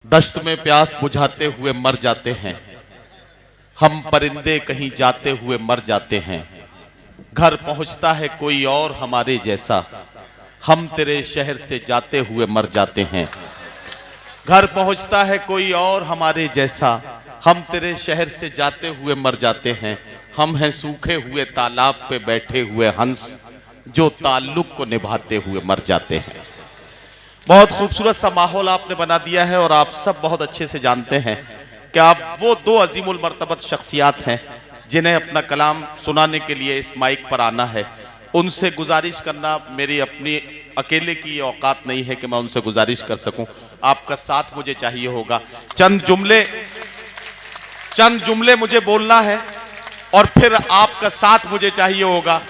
दश्त में प्यास बुझाते हुए मर जाते हैं, हम परिंदे कहीं जाते हुए मर जाते हैं। घर पहुंचता है कोई और हमारे जैसा, हम तेरे शहर से जाते हुए मर जाते हैं। घर पहुंचता है कोई और हमारे जैसा, हम तेरे शहर से जाते हुए मर जाते हैं। हम हैं सूखे हुए तालाब पे बैठे हुए हंस, जो ताल्लुक को निभाते हुए मर जाते हैं। बहुत खूबसूरत सा माहौल आपने बना दिया है और आप सब बहुत अच्छे से जानते हैं कि आप वो दो अजीमुल मर्तबत शख्सियात हैं जिन्हें अपना कलाम सुनाने के लिए इस माइक पर आना है। उनसे गुजारिश करना मेरी अपनी अकेले की ये औकात नहीं है कि मैं उनसे गुजारिश कर सकूं। आपका साथ मुझे चाहिए होगा। चंद जुमले मुझे बोलना है और फिर आपका साथ मुझे चाहिए होगा।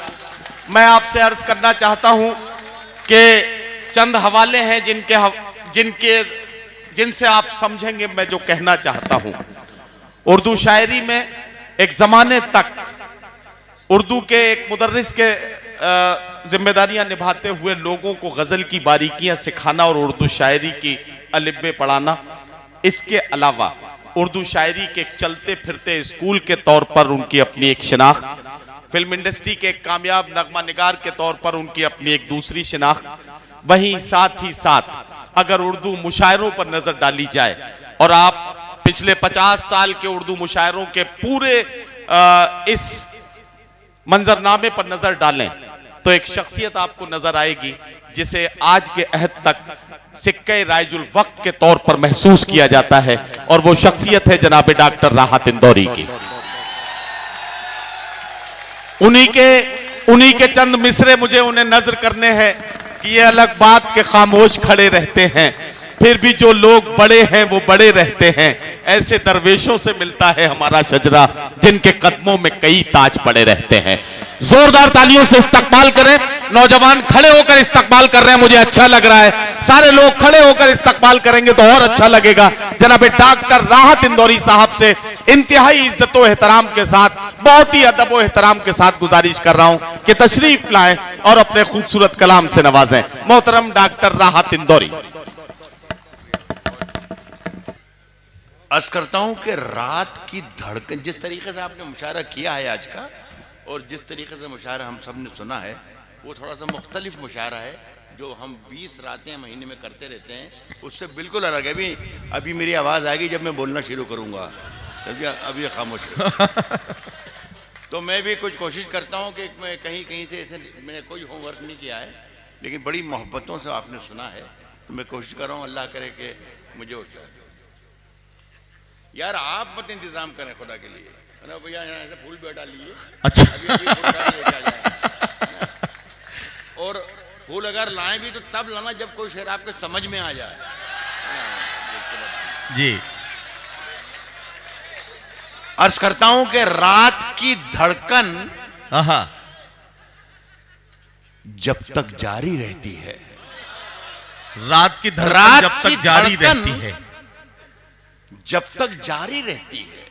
मैं आपसे अर्ज करना चाहता हूं कि चंद हवाले हैं जिनसे आप समझेंगे मैं जो कहना चाहता हूं। उर्दू शायरी में एक जमाने तक उर्दू के एक मुदर्रिस के जिम्मेदारियां निभाते हुए लोगों को गजल की बारीकियां सिखाना और उर्दू शायरी की अलिब्बे पढ़ाना, इसके अलावा उर्दू शायरी के चलते फिरते स्कूल के तौर पर उनकी अपनी एक शिनाख्त, फिल्म इंडस्ट्री के एक कामयाब नगमा निगार के तौर पर उनकी अपनी एक दूसरी शिनाख्त, वहीं साथ ही साथ अगर उर्दू मुशायरों पर नजर डाली जाए और आप पिछले 50 साल के उर्दू मुशायरों के पूरे इस मंजरनामे पर नजर डालें तो एक शख्सियत आपको नजर आएगी जिसे आज के अहद तक सिक्के राइजुल वक्त के तौर पर महसूस किया जाता है, और वो शख्सियत है जनाब डॉक्टर राहत इंदौरी की। उन्हीं के चंद मिसरे मुझे उन्हें नजर करने हैं कि ये अलग बात के खामोश खड़े रहते हैं, फिर भी जो लोग बड़े हैं वो बड़े रहते हैं। ऐसे दरवेशों से मिलता है हमारा शजरा, जिनके कदमों में कई ताज पड़े रहते हैं। जोरदार तालियों से इस्तकबाल करें। नौजवान खड़े होकर इस्तकबाल कर रहे हैं, मुझे अच्छा लग रहा है। सारे लोग खड़े होकर इस्तकबाल करेंगे तो और अच्छा लगेगा। जनाब डॉक्टर राहत इंदौरी साहब से इंतहाई इज्जत व एहतराम के साथ, बहुत ही अदब व एहतराम के साथ गुजारिश कर रहा हूं कि तशरीफ लाएं और अपने खूबसूरत कलाम से नवाजें। मोहतरम डॉक्टर राहत इंदौरी। अर्ज करता हूं कि रात की धड़कन, जिस तरीके से आपने मुशायरा किया है आज का, और जिस तरीके से मुशायरा हम सब ने सुना है, वो थोड़ा सा मुख्तलिफ मुशायरा है जो हम 20 रातें महीने में करते रहते हैं, उससे बिल्कुल अलग है। अभी मेरी आवाज़ आएगी जब मैं बोलना शुरू करूँगा, अभी खामोश तो मैं भी कुछ कोशिश करता हूँ कि मैं कहीं से ऐसे, मैंने कोई होमवर्क नहीं किया है, लेकिन बड़ी मोहब्बतों से आपने सुना है तो मैं कोशिश कर रहा हूँ, अल्लाह करे कि मुझे होशियार। यार आप मत इंतजाम करें खुदा के लिए, भैया यहाँ ऐसे फूल बैठा लिए। अच्छा। और फूल अगर लाएं भी तो तब लाना जब कोई शेर आपके समझ में आ जाए। जी। अर्ज करता हूं कि रात की धड़कन जब तक जारी रहती है, रात की धड़कन जब तक जारी रहती है, जब तक जारी रहती है,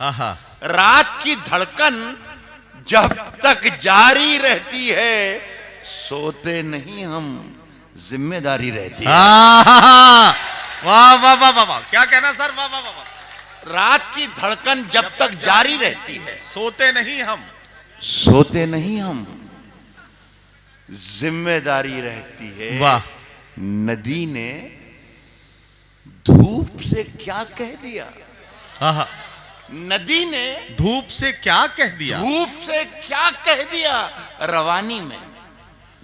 रात की धड़कन जब तक जारी रहती है, सोते नहीं हम, जिम्मेदारी रहती है। वाह वाह वाह वाह वाह, क्या कहना सर, वाह वाह वाह। रात की धड़कन जब तक जारी रहती है, सोते नहीं हम, जिम्मेदारी रहती है। वाह। नदी ने धूप से क्या कह दिया? नदी ने धूप से क्या कह दिया? धूप से क्या कह दिया रवानी में?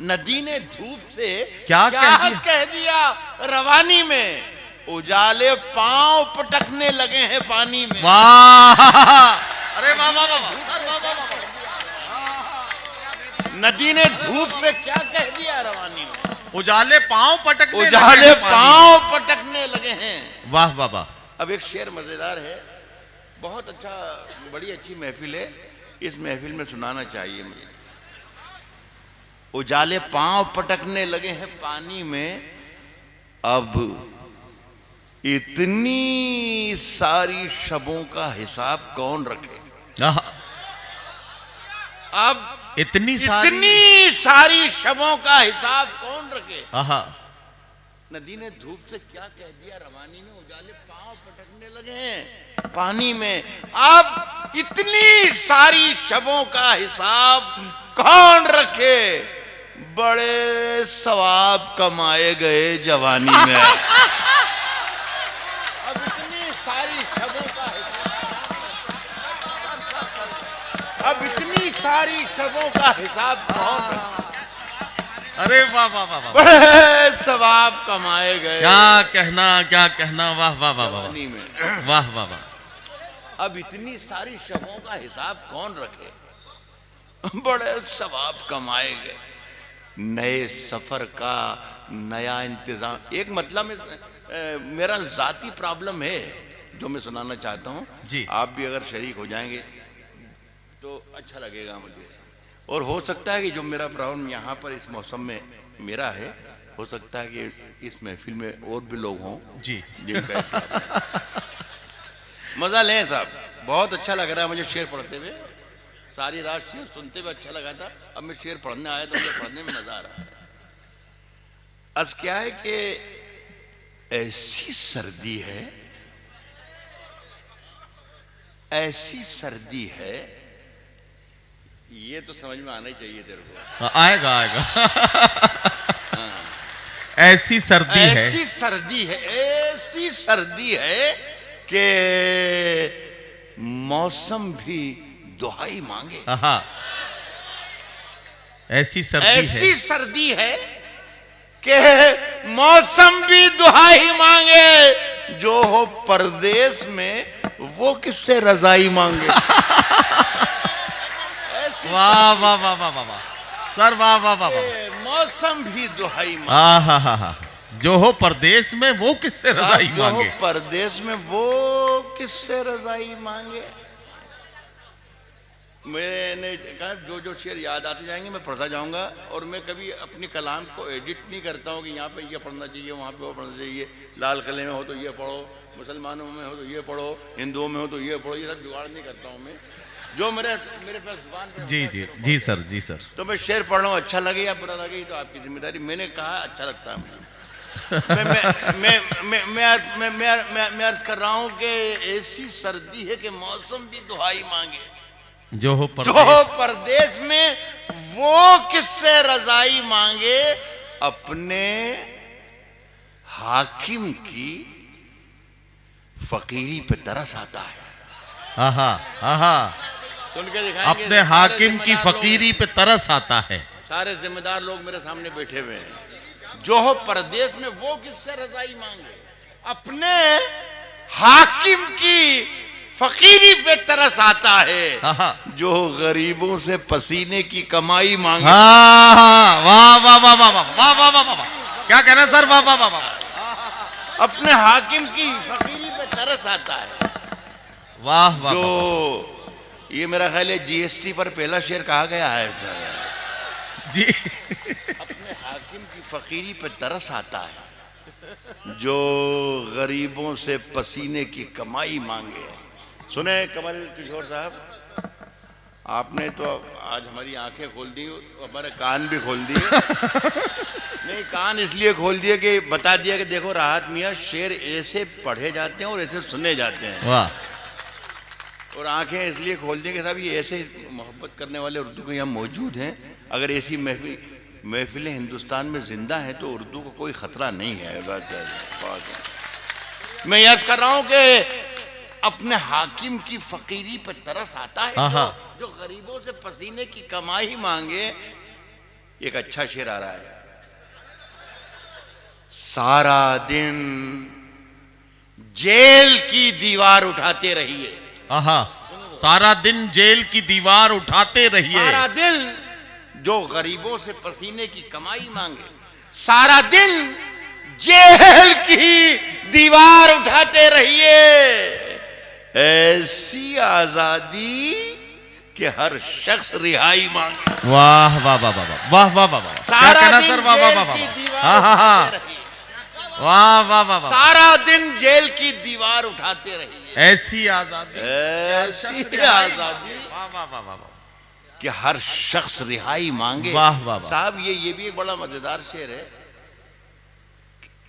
नदी ने धूप से क्या कह दिया रवानी में? उजाले पांव पटकने लगे हैं पानी में। वाह, अरे वाह वाह वाह सर, वाह वाह वाह। नदी ने धूप से क्या कह दिया रवानी में? उजाले पांव पटकने लगे हैं। वाह वाह वाह। अब एक शेर मजेदार है, बहुत अच्छा, बड़ी अच्छी महफिल है, इस महफिल में सुनाना चाहिए मुझे। उजाले पांव पटकने लगे हैं पानी में, अब इतनी सारी शबों का हिसाब कौन रखे? अब इतनी सारी शबों का हिसाब कौन रखे? नदी ने धूप से क्या कह दिया, रवानी में उजाले पांव पटकने लगे हैं पानी में। अब इतनी सारी शबों का हिसाब कौन रखे, बड़े सवाब कमाए गए जवानी में। अब इतनी सारी शबों का अब इतनी सारी शबों का हिसाब कौन रखे, अरे वाह वाह वाह वाह, बड़े सवाब कमाए गए। क्या कहना, वाह वाह वाह वाह में वाह वाह वाह। अब इतनी सारी शबों का हिसाब कौन रखे, बड़े सवाब कमाए गए। नए सफर का नया इंतजाम। एक मतलब में मेरा जाती प्रॉब्लम है जो मैं सुनाना चाहता हूँ जी। आप भी अगर शरीक हो जाएंगे तो अच्छा लगेगा मुझे। और हो सकता है कि जो मेरा प्रॉब्लम यहाँ पर इस मौसम में मेरा है, हो सकता है कि इस महफिल में और भी लोग हों जी जिनका मजा लें साहब। बहुत अच्छा लग रहा है मुझे शेर पढ़ते हुए, सारी रात शेर सुनते हुए अच्छा लगा था। अब मैं शेर पढ़ने आया तो मुझे पढ़ने में मजा आ रहा है। आज क्या है कि ऐसी सर्दी है, ऐसी सर्दी है, ये तो समझ में आना ही चाहिए तेरे को। आएगा ऐसी सर्दी है, ऐसी सर्दी है, ऐसी सर्दी है कि मौसम भी दुहाई मांगे। ऐसी सर्दी है कि मौसम भी दुहाई मांगे, जो हो परदेश में वो किससे रजाई मांगे। वाह वाह वाह वाह वाह सर, वाह वाह वाह वाह। मौसम भी दुहाई मांगे, जो हो परदेश में वो किससे रजाई मांगे। जो हो परदेश में वो किससे रजाई मांगे। मैंने कहा जो शेर याद आते जाएंगे मैं पढ़ता जाऊंगा। और मैं कभी अपनी कलाम को एडिट नहीं करता हूँ कि यहाँ पे ये पढ़ना चाहिए, वहाँ पे वो पढ़ना चाहिए। लाल किले में हो तो ये पढ़ो, मुसलमानों में हो तो ये पढ़ो, हिंदुओं में हो तो ये पढ़ो, ये सब जुगाड़ नहीं करता हूँ मैं। जो मेरे पास जुबान पे जी सर, जी सर। तो मैं शेर पढ़ रहा हूँ, अच्छा लगे या बुरा लगे तो आपकी जिम्मेदारी। मैंने कहा अच्छा लगता है मुझे। मैं अर्ज कर रहा हूँ कि ऐसी सर्दी है कि मौसम भी दुहाई मांगे, जो हो परदेश में वो किससे रजाई मांगे। अपने हाकिम की फकीरी पे तरस आता है। सुन के दिखाएंगे। अपने हाकिम की फकीरी पे तरस आता है। सारे जिम्मेदार लोग मेरे सामने बैठे हुए हैं। जो हो परदेश में वो किससे रजाई मांगे, अपने हाकिम की फकीरी पे तरस आता है, जो गरीबों से पसीने की कमाई मांगे। वाह वाह वाह वाह वाह वाह वाह वाह वाह, क्या कहना सर, वाह वाह वाह वाह। अपने हाकिम की फकीरी पे तरस आता है। वाह वाह। जो ये मेरा ख्याल है जीएसटी पर पहला शेर कहा गया है जी। अपने हाकिम की फकीरी पे तरस आता है, जो गरीबों से पसीने की कमाई मांगे। सुने कमल किशोर साहब, आपने तो आज हमारी आंखें खोल दी, हमारे कान भी खोल दिए। नहीं, कान इसलिए खोल दिए कि बता दिया कि देखो राहत मियाँ, शेर ऐसे पढ़े जाते हैं और ऐसे सुने जाते हैं। वाह। और आंखें इसलिए खोल दी कि साहब ये ऐसे मोहब्बत करने वाले उर्दू के यहाँ मौजूद हैं। अगर ऐसी महफिलें हिंदुस्तान में जिंदा हैं तो उर्दू को कोई खतरा नहीं है। मैं याद कर रहा हूँ कि अपने हाकिम की फकीरी पर तरस आता है, जो गरीबों से पसीने की कमाई मांगे। एक अच्छा शेर आ रहा है। सारा दिन जेल की दीवार उठाते रहिए। सारा दिन जेल की दीवार उठाते रहिए। सारा दिन जो गरीबों से पसीने की कमाई मांगे, सारा दिन जेल की दीवार उठाते रहिए। ऐसी आजादी कि हर शख्स रिहाई मांगे। वाह वाह वाह वाह वाह वाह वाह वाह। क्या कहना सर, वाह वाह वाह वाह। वाह वाह वाह। सारा दिन जेल की दीवार उठाते रहिए। ऐसी आजादी, ऐसी आजादी वाह वाह वाह वाह कि हर शख्स रिहाई मांगे। वाह वाह वाह। साहब ये भी एक बड़ा मजेदार शेर है।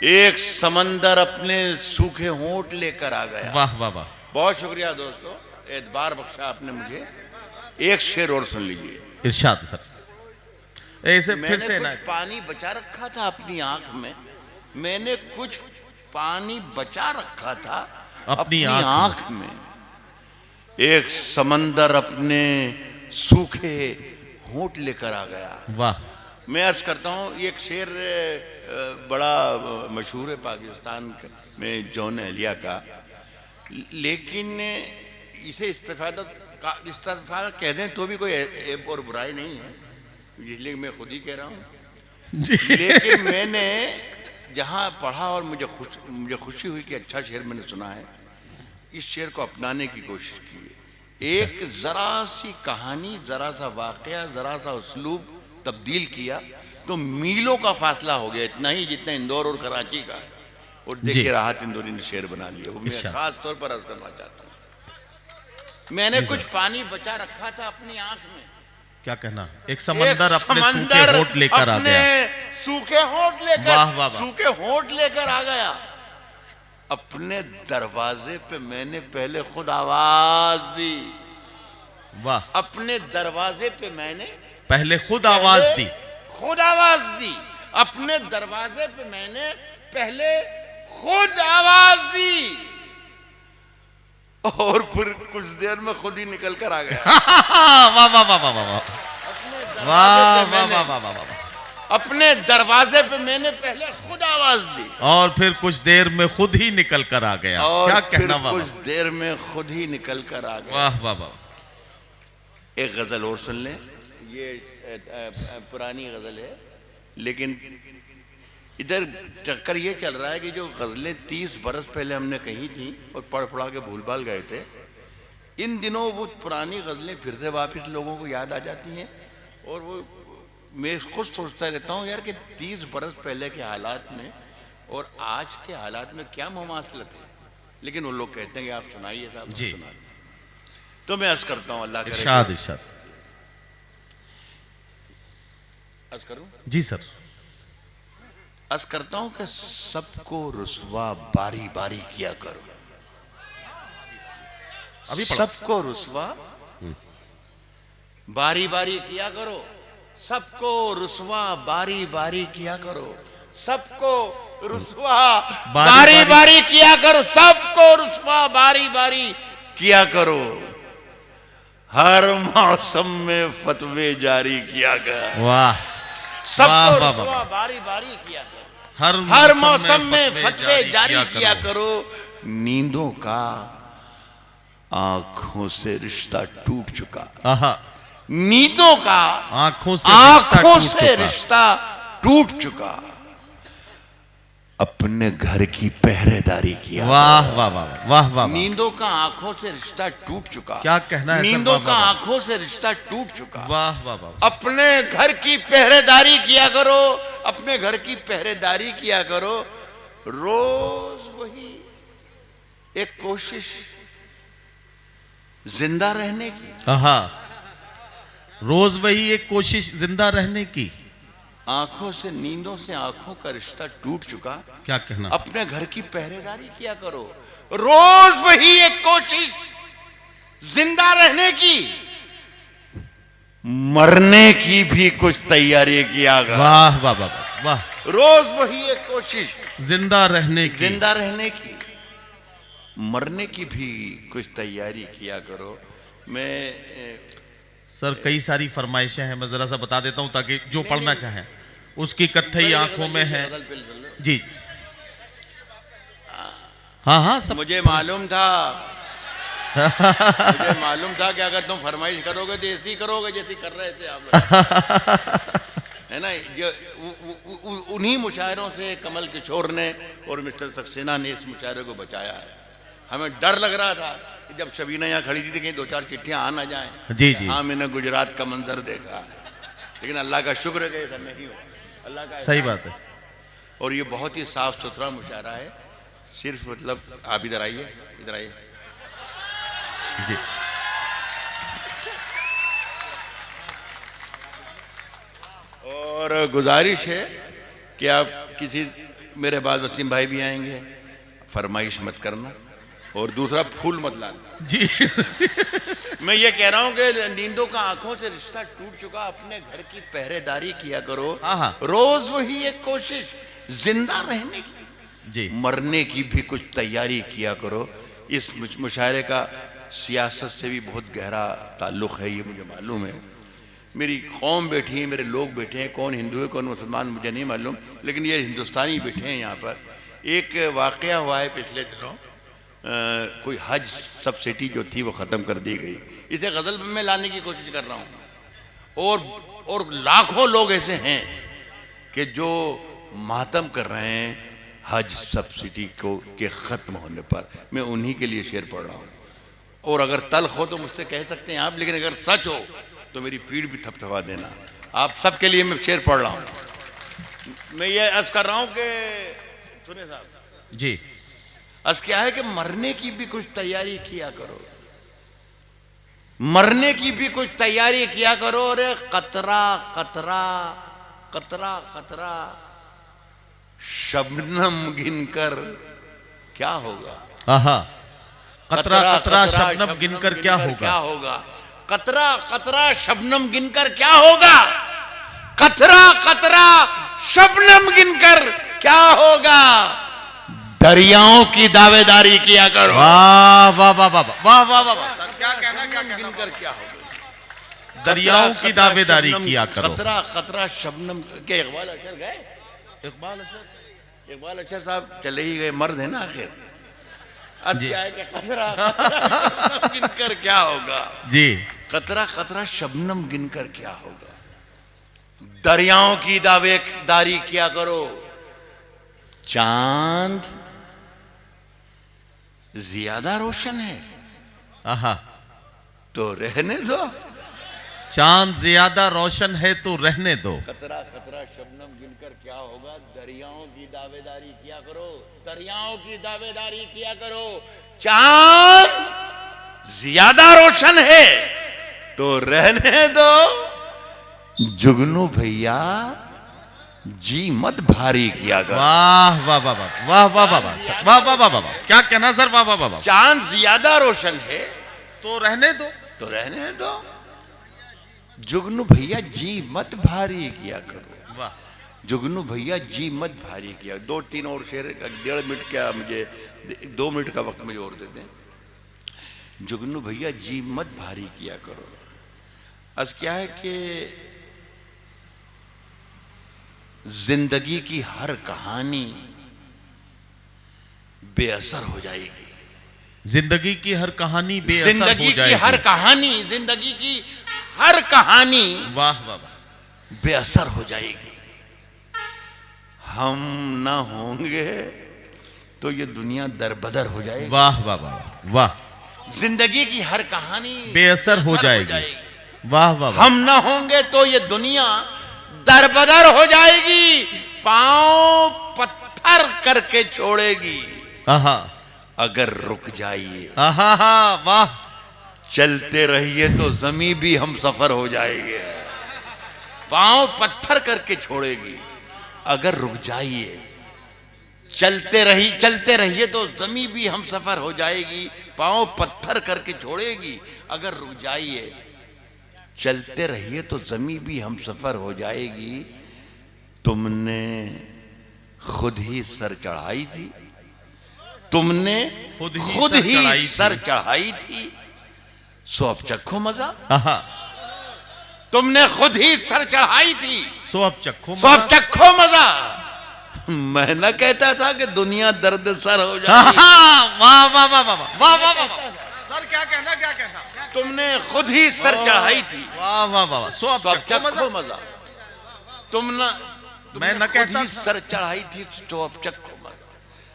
एक समंदर अपने सूखे होंठ लेकर आ गया। वाह वाह वाह, बहुत शुक्रिया दोस्तों, एतबार बख्शा आपने मुझे। एक शेर और सुन लीजिए। इरशाद सर, ऐसे फिर मैंने से कुछ ना। पानी बचा रखा था अपनी आंख में, मैंने कुछ पानी बचा रखा था अपनी आंख में। एक समंदर अपने सूखे होंठ लेकर आ गया। वाह, मैं अर्ज करता हूँ, ये एक शेर बड़ा मशहूर है पाकिस्तान में, जॉन एलिया का, लेकिन इसे इस्तेफादा कह दें तो भी कोई ऐब और बुराई नहीं है, इसलिए मैं खुद ही कह रहा हूँ। लेकिन मैंने जहाँ पढ़ा और मुझे खुशी हुई कि अच्छा शेर मैंने सुना है, इस शेर को अपनाने की कोशिश की है। एक जरा सी कहानी, जरा सा वाकया, जरा सा उसलूब तब्दील किया तो मीलों का फासला हो गया, इतना ही जितना इंदौर और कराची का है। और देखिए राहत इंदौरी ने शेर बना लिया। वो मैं खास तौर पर अर्ज करना चाहता हूँ, मैंने कुछ पानी बचा रखा था अपनी आंख में। क्या कहना, एक समंदर अपने सूखे होंठ लेकर आ गया। सूखे होंठ लेकर, सूखे होंठ लेकर आ गया। अपने दरवाजे पे मैंने पहले खुद आवाज दी। वाह, अपने दरवाजे पे मैंने पहले खुद आवाज दी। खुद आवाज दी। अपने दरवाजे पे मैंने पहले खुद आवाज दी और फिर कुछ देर में खुद ही निकल कर आ गया। वाह वाह वाह वाह वाह वाह वाह वाह वाह। अपने दरवाजे पे मैंने पहले खुद आवाज दी और फिर कुछ देर में खुद ही निकल कर आ गया। और क्या फिर कहना, कुछ देर में खुद ही निकल कर आ गया। वाह वाह वाह। एक गजल और सुन लें, ये पुरानी गजल है, लेकिन इधर चक्कर ये चल रहा है कि जो गजलें 30 बरस पहले हमने कही थी और पढ़ पढ़ा के भूल भाल गए थे, इन दिनों वो पुरानी गजलें फिर से वापस लोगों को याद आ जाती हैं। और वो मैं खुद सोचता रहता हूँ यार कि 30 बरस पहले के हालात में और आज के हालात में क्या मुमासलत है। लेकिन वो लोग कहते हैं कि आप सुनाइए साहब, जी। सुना। तो मैं अर्ज करता हूँ, अल्लाह करे। इरशाद इरशाद। अर्ज करूं? जी सर। अर्ज करता हूं कि सबको रुसवा बारी बारी किया करो। अभी सबको रुसवा बारी बारी किया करो। सबको रुसवा बारी बारी किया करो। सबको रुसवा बारी बारी किया करो। सबको रुसवा बारी बारी किया करो। हर मौसम में फतवे जारी किया करो। वाह, सबको रुसवा बारी बारी किया करो। हर मौसम में फतवे जारी किया करो। नींदों का आंखों से रिश्ता टूट चुका। नींदों का आंखों से रिश्ता टूट चुका। अपने घर की पहरेदारी किया। वाह वाह वाह वाह वाह। नींदों का आंखों से रिश्ता टूट चुका। क्या कहना है। नींदों का आंखों से रिश्ता टूट चुका। वाह वाह वाह। अपने घर की पहरेदारी किया करो। अपने घर की पहरेदारी किया करो। रोज वही एक कोशिश जिंदा रहने की। रोज वही एक कोशिश जिंदा रहने की। आंखों से, नींदों से आंखों का रिश्ता टूट चुका। क्या कहना। अपने घर की पहरेदारी किया करो। रोज वही एक कोशिश जिंदा रहने की। मरने की भी कुछ तैयारी किया करो। वाह वाह वाह वाह। रोज वही एक कोशिश जिंदा रहने की। जिंदा रहने की। मरने की भी कुछ तैयारी किया करो। मैं सर कई सारी फरमाइशें हैं, मैं जरा सा बता देता हूं ताकि जो पढ़ना चाहें। उसकी कत्थई आंखों में है। जी हाँ हाँ सब मुझे मालूम था। मुझे मालूम था कि अगर तुम फरमाइश करोगे तो ऐसी करोगे जैसी कर रहे थे आप लोग। है ना, जो उन्हीं मुशायरों से कमल किशोर ने और मिस्टर सक्सेना ने इस मुशायरे को बचाया है। हमें डर लग रहा था कि जब शबीना यहाँ खड़ी थी कहीं 2-4 चिट्ठियां आ ना जाएं। जी जी। हाँ, मैंने गुजरात का मंजर देखा, लेकिन अल्लाह का शुक्र है कि ऐसा नहीं हो। अल्लाह का सही बात है। और ये बहुत ही साफ सुथरा मुशायरा है। सिर्फ मतलब आप इधर आइए, इधर आइए जी। और गुजारिश है कि आप किसी मेरे बाद वसीम भाई भी आएंगे, फरमाइश मत करना, और दूसरा फूल मत लाना जी। मैं ये कह रहा हूँ कि नींदों का आंखों से रिश्ता टूट चुका, अपने घर की पहरेदारी किया करो। हाँ। रोज वही एक कोशिश, जिंदा रहने की जी। मरने की भी कुछ तैयारी किया करो। इस मुशायरे का सियासत से भी बहुत गहरा ताल्लुक़ है, ये मुझे मालूम है। मेरी कौम बैठी है, मेरे लोग बैठे हैं, कौन हिंदू है कौन मुसलमान मुझे नहीं मालूम, लेकिन ये हिंदुस्तानी बैठे हैं यहाँ पर। एक वाक़या हुआ है पिछले दिनों, कोई हज सब्सिडी जो थी वो ख़त्म कर दी गई। इसे गज़ल में लाने की कोशिश कर रहा हूँ, और लाखों लोग ऐसे हैं कि जो मातम कर रहे हैं हज सब्सिडी को के ख़त्म होने पर। मैं उन्हीं के लिए शेर पढ़ रहा हूँ, और अगर तल्ख हो तो मुझसे कह सकते हैं आप, लेकिन अगर सच हो तो मेरी पीठ भी थपथपा देना। आप सब के लिए मैं शेर पढ़ रहा हूँ। मैं ये अर्ज कर रहा हूँ कि सुने साहब जी, अर्ज क्या है कि मरने की भी कुछ तैयारी किया करो, मरने की भी कुछ तैयारी किया करो। अरे कतरा कतरा कतरा कतरा शबनम गिनकर क्या होगा। आहा, कतरा कतरा शबनम गिनकर क्या होगा। कतरा कतरा शबनम गिनकर क्या होगा। कतरा कतरा शबनम गिनकर क्या होगा। दरियाओं की दावेदारी किया करो। वाह वाह वाह वाह वाह वाह वाह वाह। सर क्या कहना, क्या कहना, गिनकर क्या होगा। दरियाओं की दावेदारी किया करो। कतरा कतरा शबनम के इकबाल अशर गए, इकबाल अशर साहब चले ही गए, मर्द है ना आखिर। क्या है कि कतरा कतरा गिनकर क्या होगा जी। कतरा कतरा शबनम गिनकर क्या होगा। दरियाओं की दावेदारी किया करो। चांद ज्यादा रोशन है आहा, तो रहने दो। चांद ज्यादा रोशन है तो रहने दो। कतरा कतरा शबनम गिनकर क्या होगा। दरियाओं की दावेदारी किया करो, दरियाओं की दावेदारी किया करो। चांद ज्यादा रोशन है तो रहने दो। जुगनू भैया जी मत भारी किया करो। वाह वाह वाह वाह वाह वाह वाह वाह वाह वाह वाह। क्या कहना सर, वाह वाह वाह वाह। चांद ज्यादा रोशन है तो रहने दो, तो रहने दो। जुगनू भैया जी मत भारी किया करो। वाह। जुगनू भैया जी मत भारी किया। 2-3 और शेर, 1.5 मिनट का मुझे, 2 मिनट का वक्त मुझे और दे दें। जुगनू भैया जी मत भारी किया करो। आज क्या है कि जिंदगी की हर कहानी बेअसर हो जाएगी। जिंदगी की हर कहानी बेअसर हो जाएगी। जिंदगी की हर कहानी, जिंदगी की हर कहानी वाह वाह वाह बेअसर हो जाएगी। हम ना होंगे तो ये दुनिया दरबदर हो जाएगी। वाह वाह वाह वाह। जिंदगी की हर कहानी बेअसर हो जाएगी। वाह वाह वाह। हम ना होंगे तो ये दुनिया दरबदर हो जाएगी। पांव पत्थर करके छोड़ेगी। आहा, अगर रुक जाइए, आहा हा, वाह। चलते रहिए तो जमी भी हम सफर हो जाएंगे। पांव पत्थर करके छोड़ेगी। अगर रुक जाइए, चलते रहिए तो जमी भी हम सफर हो जाएगी। पांव पत्थर करके छोड़ेगी। अगर रुक जाइए, चलते रहिए तो जमी भी हम सफर हो जाएगी। तुमने खुद ही सर चढ़ाई थी, तुमने खुद ही सर चढ़ाई थी, सो अब चखो मजा। तुमने खुद ही सर चढ़ाई थी, सो अब चखो मजा। मैं न कहता था कि दुनिया दर्द सर हो जाएगी। वाह वाह वाह वाह वाह वाह वाह। सर क्या कहना, क्या कहना। तुमने खुद ही सर चढ़ाई थी। वाह वाह वाह। सो अब चखो मजा। मैं न कहता सर चढ़ाई थी, तो अब चखो मजा।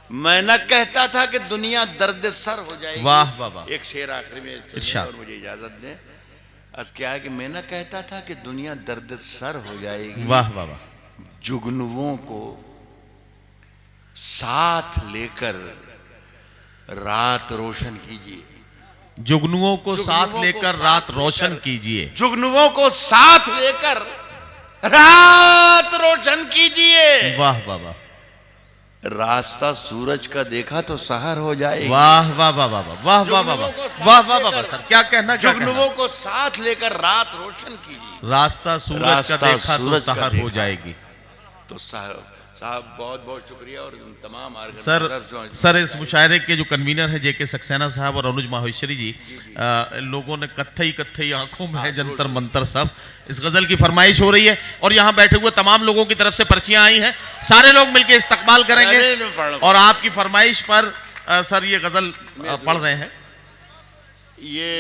मैं न कहता था कि दुनिया दर्द सर हो जाएगी। वाह वाह वाह। एक शेर आखिरी में और मुझे इजाजत दें। आज क्या है कि मैं न कहता था कि दुनिया दर्द सर हो जाएगी। वाह वाह वाह। जुगनुओं को साथ लेकर रात रोशन कीजिए। जुगनुओं को साथ लेकर रात रोशन कीजिए। जुगनुओं को साथ लेकर रात रोशन कीजिए। वाह वाह वाह। रास्ता सूरज का देखा तो सहर हो जाएगी। वाह वाह वाह वाह वाह वाह वाह वाह वाह वाह वाह सर, क्या कहना, क्या कहना? जुगनुओं को साथ लेकर रात रोशन कीजिए। रास्ता सूरज का देखा तो सूरज का सहर हो देखा। जाएगी। तो साहब बहुत बहुत शुक्रिया। और तमाम सर इस मुशायरे के जो कन्वीनर हैं जेके सक्सेना साहब और अनुज माहेश्वरी जी, लोगों ने कत्थई कत्थई आंखों में है जंतर मंतर सब, इस गजल की फरमाइश हो रही है और यहाँ बैठे हुए तमाम लोगों की तरफ से पर्चियां आई हैं, सारे लोग मिलकर इस्तकबाल करेंगे और आपकी फरमाइश पर सर ये गजल पढ़ रहे हैं। ये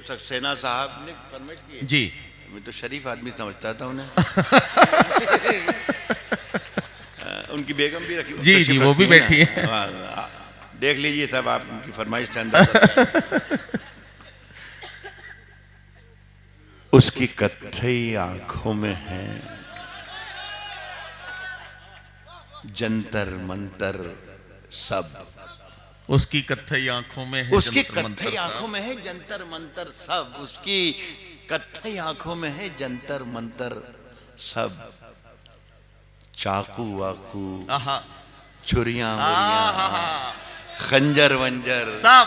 सक्सेना साहब ने फरमाइश की जी। मैं तो शरीफ आदमी समझता था उन्हें। उनकी बेगम भी रखी, जी जी वो भी बैठी है। देख लीजिए साहब, आप उनकी फरमाइश से अंदाजा। उसकी कत्थई आंखों में है जंतर मंतर सब। उसकी कत्थई आंखों में है, उसकी कत्थई आंखों में है जंतर मंतर सब। उसकी कत्थई आंखों में है जंतर मंतर सब। चाकू वाकू, छुरियां खंजर वंजर सब।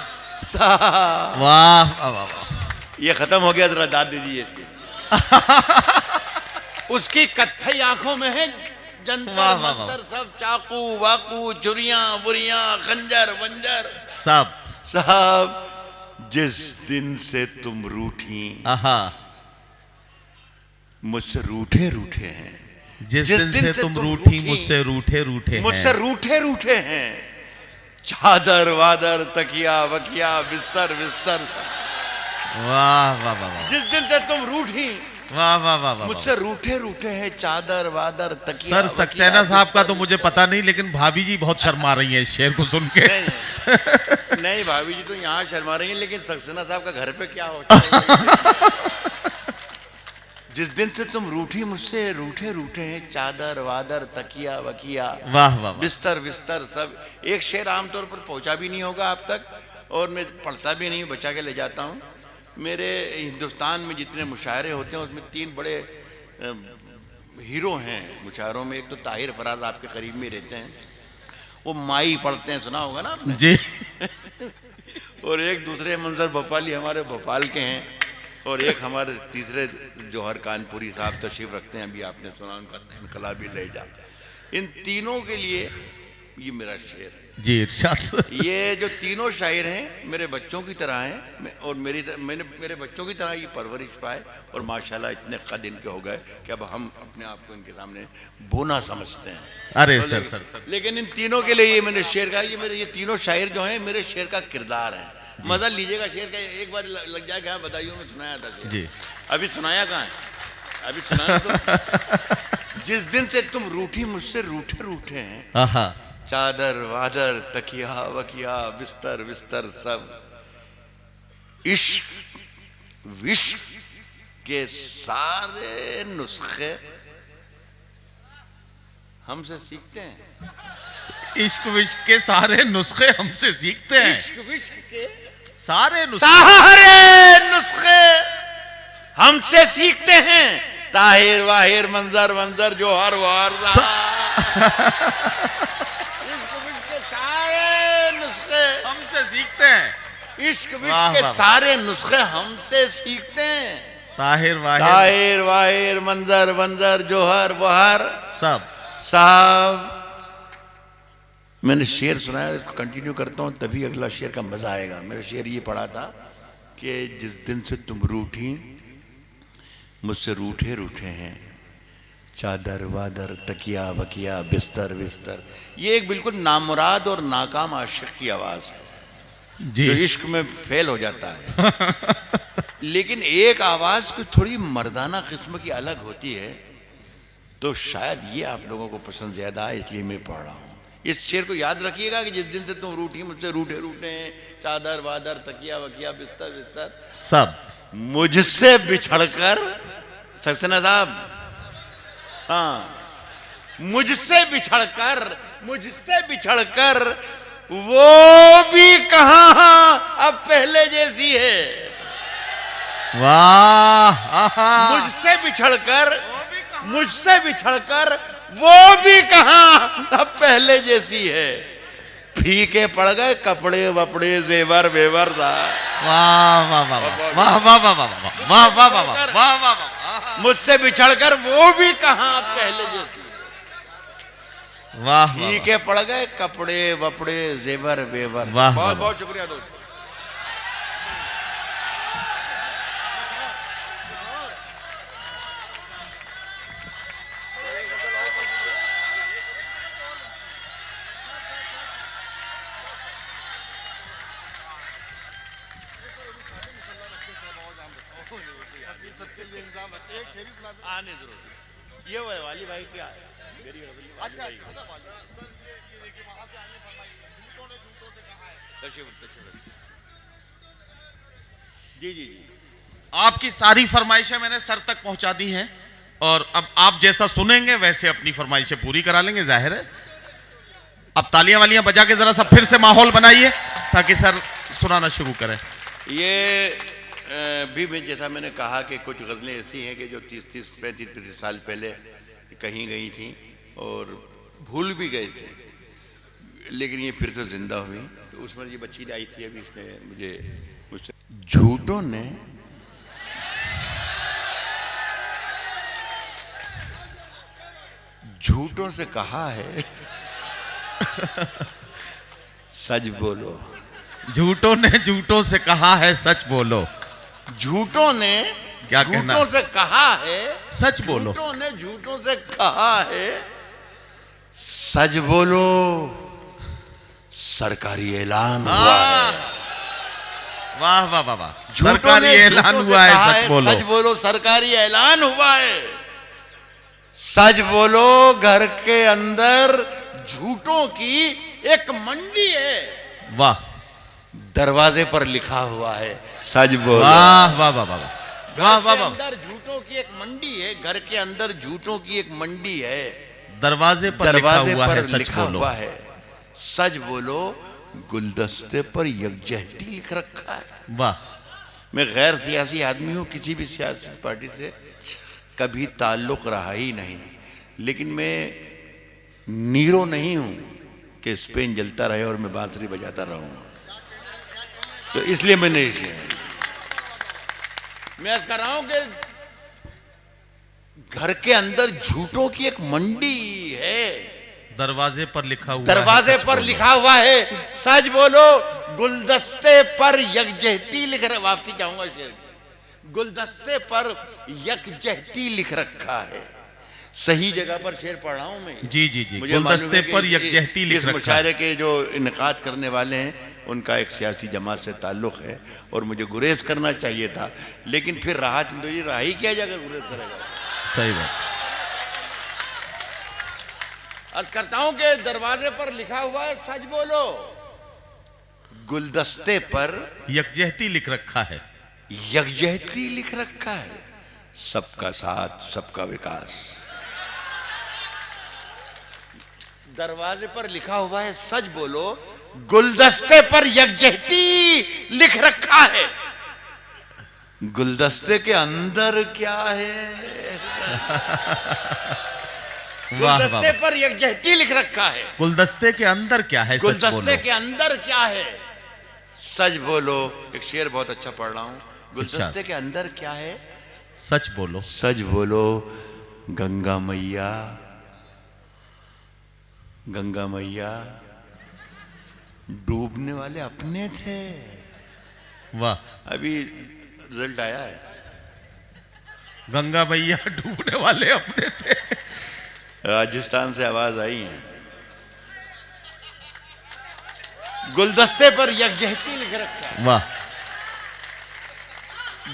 वाह वाह वाह। ये खत्म हो गया, जरा दाद दीजिए इसकी। उसकी कत्थई आंखों में है जंतर मंतर सब। चाकू वाकू, छुरियां बुरियां, खंजर वंजर सब। साहब जिस दिन से तुम रूठी, मुझसे रूठे रूठे हैं। जिस दिन से तुम रूठी मुझसे रूठे रूठे, मुझसे रूठे रूठे हैं। चादर वादर तकिया वकिया बिस्तर बिस्तर। वाह वाह वाह। जिस दिन से तुम रूठी, वाह वाह वाह वाह, मुझसे रूठे रूठे हैं। चादर वादर तकिया। सर सक्सेना साहब का तो मुझे पता नहीं, लेकिन भाभी जी बहुत शर्मा रही हैं इस शेर को सुन के। नहीं भाभी जी तो यहाँ शर्मा रही हैं, लेकिन सक्सेना साहब का घर पे क्या होता है? जिस दिन से तुम रूठी मुझसे रूठे रूठे हैं। चादर वादर तकिया वकिया, वाह वाह, बिस्तर बिस्तर सब। एक शेर आमतौर पर पहुंचा भी नहीं होगा आप तक, और मैं पढ़ता भी नहीं, बचा के ले जाता हूँ। मेरे हिंदुस्तान में जितने मुशायरे होते हैं उसमें 3 बड़े हीरो हैं मुशायरों में। एक तो ताहिर फराज आपके करीब में रहते हैं, वो माई पढ़ते हैं, सुना होगा ना आपने जी। और एक दूसरे मंजर भोपाली हमारे भोपाल के हैं, और एक हमारे तीसरे जौहर कानपुरी साहब तशरीफ रखते हैं, अभी आपने सुना उनका इनकलाबी लहजा। इन तीनों के लिए ये मेरा शेर है जी, इरशाद। ये जो तीनों शायर हैं मेरे बच्चों की तरह हैं, और मैंने मेरे बच्चों की तरह ये परवरिश पाए, और माशाल्लाह इतने कद इनके हो गए कि अब हम अपने आप को इनके सामने बोना समझते हैं। अरे सर लेकिन इन तीनों के लिए ये मैंने शेर कहा, ये तीनों शायर जो हैं मेरे शेर का किरदार है। मजा लीजिएगा शेर का, एक बार लग जाएगा। हाँ बताइए, मैं सुनाया था शेर जी। अभी सुनाया कहाँ है? अभी सुनाया तो। जिस दिन से तुम रूठी मुझसे रूठे रूठे हैं। चादर वादर तकिया वकिया बिस्तर बिस्तर सब। इश्क विश्क के सारे नुस्खे हमसे सीखते हैं। इश्क विश्क के सारे नुस्खे हमसे सीखते हैं। इश्क विश्क के सारे नुस्खे हमसे सीखते हैं। ताहिर वाहिर मंजर मंजर जोहर वहर सारे नुस्खे हमसे सीखते हैं। इश्क विश्क के सारे नुस्खे हमसे सीखते हैं। ताहिर वाहिर मंजर मंजर जोहर वहर सब। साहब मैंने शेर सुनाया, इसको कंटिन्यू करता हूँ तभी अगला शेर का मजा आएगा। मेरा शेर ये पढ़ा था कि जिस दिन से तुम रूठी मुझसे रूठे रूठे हैं। चादर वादर तकिया वकिया बिस्तर बिस्तर। ये एक बिल्कुल नामुराद और नाकाम आशिक की आवाज़ है जो इश्क में फेल हो जाता है। लेकिन एक आवाज़ कुछ थोड़ी मर्दाना किस्म की अलग होती है, तो शायद ये आप लोगों को पसंद ज़्यादा है, इसलिए मैं पढ़ रहा हूँ। इस शेर को याद रखिएगा कि जिस दिन से तुम रूठी मुझसे रूठे रूठे हैं। चादर वादर तकिया वकिया बिस्तर बिस्तर सब। मुझसे बिछड़कर, सक्सेना साहब, हाँ, मुझसे बिछड़कर वो भी कहाँ अब पहले जैसी है। वाह। मुझसे बिछड़कर वो भी कहां अब पहले जैसी है। फीके पड़ गए कपड़े वपड़े जेवर वेवर था। वाह वाह वाह वाह वाह वाह वाह वाह वाह वाह वाह वाह वाह, मुझसे बिछड़कर वो भी कहां अब पहले जैसी। वाह फीके पड़ गए कपड़े वपड़े जेवर वेवर। वाह, बहुत वाह। बहुत शुक्रिया दोस्त। आने जरूर ये वाली भाई क्या है मेरी अच्छा जी जी जी। आपकी सारी फरमाइशें मैंने सर तक पहुंचा दी हैं और अब आप जैसा सुनेंगे वैसे अपनी फरमाइशें पूरी करा लेंगे, जाहिर है। अब तालियां वालियां बजा के जरा सा फिर से माहौल बनाइए ताकि सर सुनाना शुरू करें। ये भी मैं जैसा मैंने कहा कि कुछ गज़लें ऐसी हैं कि जो 30-30 35-35 साल पहले कहीं गई थी और भूल भी गए थे, लेकिन ये फिर से जिंदा हुई। तो उसमें ये बच्ची आई थी अभी, इसने मुझसे झूठों ने झूठों से कहा है सच बोलो। झूठों ने झूठों से कहा है सच बोलो। झूठों ने क्या कहना? झूठों से कहा है सच बोलो। झूठों ने झूठों से कहा है सच बोलो। सरकारी ऐलान हुआ है। वाह वाह वाह वाह। झूठों सरकारी ने ऐलान झूठों से हुआ है, कहा सच बोलो। सच बोलो। सरकारी ऐलान हुआ है सच बोलो। घर के अंदर झूठों की एक मंडी है। वाह। दरवाजे पर लिखा हुआ है सच बोलो। वाह वाह वाह वाह वाह वाह वाह। अंदर झूठों की एक मंडी है। घर के अंदर झूठों की एक मंडी है। दरवाजे पर दरवाजे लिखा हुआ पर है सच लिखा बोलो। हुआ है सच बोलो। गुलदस्ते पर यकजहती लिख रखा है। वाह। मैं गैर सियासी आदमी हूं, किसी भी सियासी पार्टी से कभी ताल्लुक रहा ही नहीं, लेकिन मैं नीरो नहीं हूं कि स्पेन जलता रहे और मैं बांसुरी बजाता रहूं। तो इसलिए मैंने मैं अर्ज कर रहा हूं कि घर के अंदर झूठों की एक मंडी है। दरवाजे पर लिखा हुआ दरवाजे है, पर लिखा हुआ है सच बोलो। गुलदस्ते पर यकजहती लिख रहा। वापसी जाऊंगा शेर की। गुलदस्ते पर यकजहती लिख रखा है। सही जगह पर शेर पढ़ रहा हूं मैं। जी जी जी। मुझे मालूम गुलदस्ते है कि पर यकजहती लिख इस रखा है। मुशायरे के जो इनकाद करने वाले हैं उनका एक सियासी जमात से ताल्लुक है और मुझे गुरेज करना चाहिए था, लेकिन फिर राह चंदोजी राह ही किया जाकर गुरेज करेगा। सही बात। अर्ज करता हूं कि दरवाजे पर लिखा हुआ है सच बोलो। गुलदस्ते पर यकजहती लिख रखा है। यकजहती लिख रखा है। सबका साथ सबका विकास। दरवाजे पर लिखा हुआ है सच बोलो। गुलदस्ते पर यकजहती लिख रखा है। गुलदस्ते के अंदर क्या है? गुलदस्ते पर यकजहती लिख रखा है। गुलदस्ते के अंदर क्या है? गुलदस्ते के अंदर क्या है? सच बोलो। एक शेर बहुत अच्छा पढ़ रहा हूं। गुलदस्ते के अंदर क्या है? सच बोलो। सच बोलो। गंगा मैया, गंगा मैया डूबने वाले अपने थे। वाह। अभी रिजल्ट आया है। गंगा मैया डूबने वाले अपने थे। राजस्थान से आवाज आई है। गुलदस्ते पर यकजहती लिख रखा है। वाह।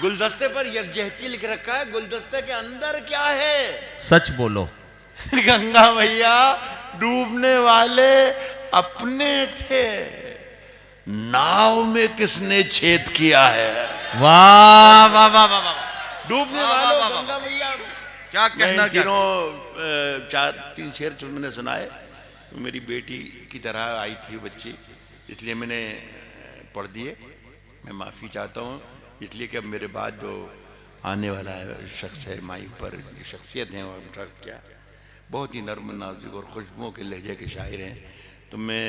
गुलदस्ते पर यकजहती लिख रखा है। गुलदस्ते के अंदर क्या है? सच बोलो। गंगा मैया डूबने वाले अपने थे। नाव में किसने छेद किया है? वाह वाह वाह वाह वाह। डूबने वाह, वालों वाह, वाह, गंगा मैया। क्या कहना। तीनों 4-3 शेर जो मैंने सुनाए, मेरी बेटी की तरह आई थी बच्ची, इसलिए मैंने पढ़ दिए। मैं माफ़ी चाहता हूँ इसलिए कि अब मेरे बाद जो आने वाला है शख्स है माइक पर, शख्सियत है वो क्या, बहुत ही नर्म नाजुक और खुशबुओं के लहजे के शायर हैं। तो मैं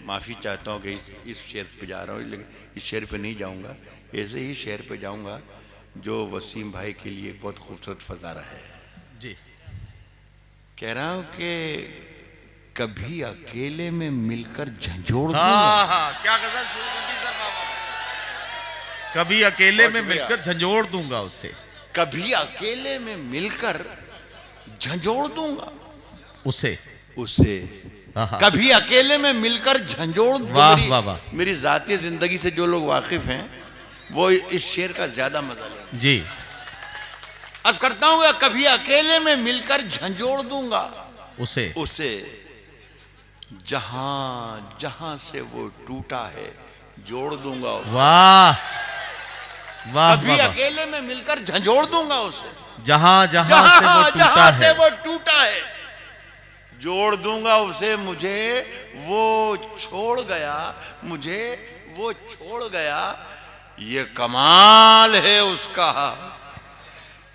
माफ़ी चाहता हूँ कि इस शेर पे जा रहा हूँ, लेकिन इस शेर पे नहीं जाऊँगा, ऐसे ही शेर पे जाऊँगा जो वसीम भाई के लिए बहुत खूबसूरत फजारा है जी। कह रहा हूँ कि कभी अकेले में मिलकर झंझोड़ हाँ हाँ, क्या गजल शुरू कर दी सर बाबा। कभी अकेले में मिलकर झंझोड़ दूंगा उसे, कभी अकेले में मिलकर झंझोड़ दूंगा उसे उसे हाँ। कभी अकेले में मिलकर झंझोड़ दूंगा। वाह वाह वाह। मेरी जाती जिंदगी से जो लोग वाकिफ हैं वो इस शेर का ज्यादा मजा लेंगे जी। अर्ज करता हूँ कभी अकेले में मिलकर झंझोड़ दूंगा उसे उसे जहां जहां से वो टूटा है जोड़ दूंगा उसे। वाह वाह कभी वाह। अकेले में मिलकर झंझोड़ दूंगा उसे जहां जहां से वो टूटा है जोड़ दूंगा उसे। मुझे वो छोड़ गया, मुझे वो छोड़ गया, ये कमाल है उसका।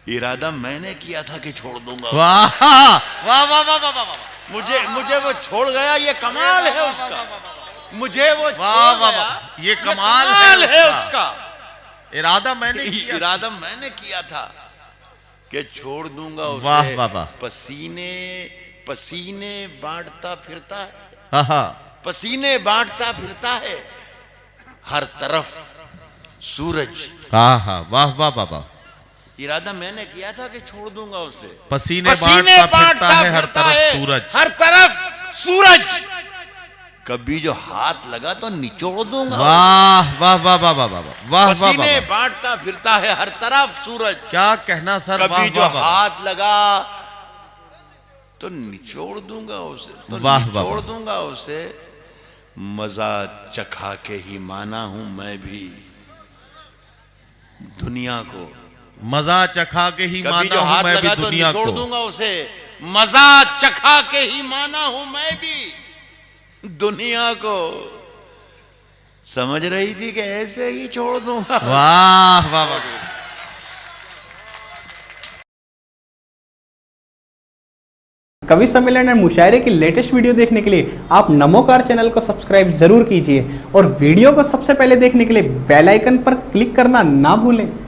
इरादा मैंने किया था कि छोड़ दूंगा। वाह वाह वाह वाह वाह वाह। मुझे वो छोड़ गया, ये कमाल है उसका। मुझे वो वाह छोड़ वाह गया, वाह, ये कमाल है उसका। इरादा मैंने किया, इरादा मैंने किया था कि छोड़ दूंगा उसे। वाह वाह वाह। पसीने पसीने बांटता फिरता है, हाँ हाँ। पसीने बांटता फिरता है, हर तरफ सूरज। हाँ हाँ, वाह वाह वाह वाह। इरादा मैंने किया था कि छोड़ दूंगा उसे। पसीने बांटता फिरता है, हर तरफ सूरज, हर तरफ सूरज। कभी जो हाथ लगा तो निचोड़ दूंगा। वाह वाह वाह वाह वाह वाह वाह। पसीने बांटता फिरता है, हर तरफ सूरज। क्या कहना सर। कभी जो हाथ लगा तो निचोड़ दूंगा उसे, तो निचोड़ दूंगा उसे। मजा चखा के ही माना हूं मैं भी दुनिया को। मजा चखा के ही माना हूं मैं भी दुनिया को। निचोड़ दूंगा उसे। मजा चखा के ही माना हूं मैं भी दुनिया को। समझ रही थी कि ऐसे ही छोड़ दूंगा। वाह वाह वाह। कवि सम्मेलन और मुशायरे की लेटेस्ट वीडियो देखने के लिए आप नमोकार चैनल को सब्सक्राइब जरूर कीजिए और वीडियो को सबसे पहले देखने के लिए बेल आइकन पर क्लिक करना ना भूलें।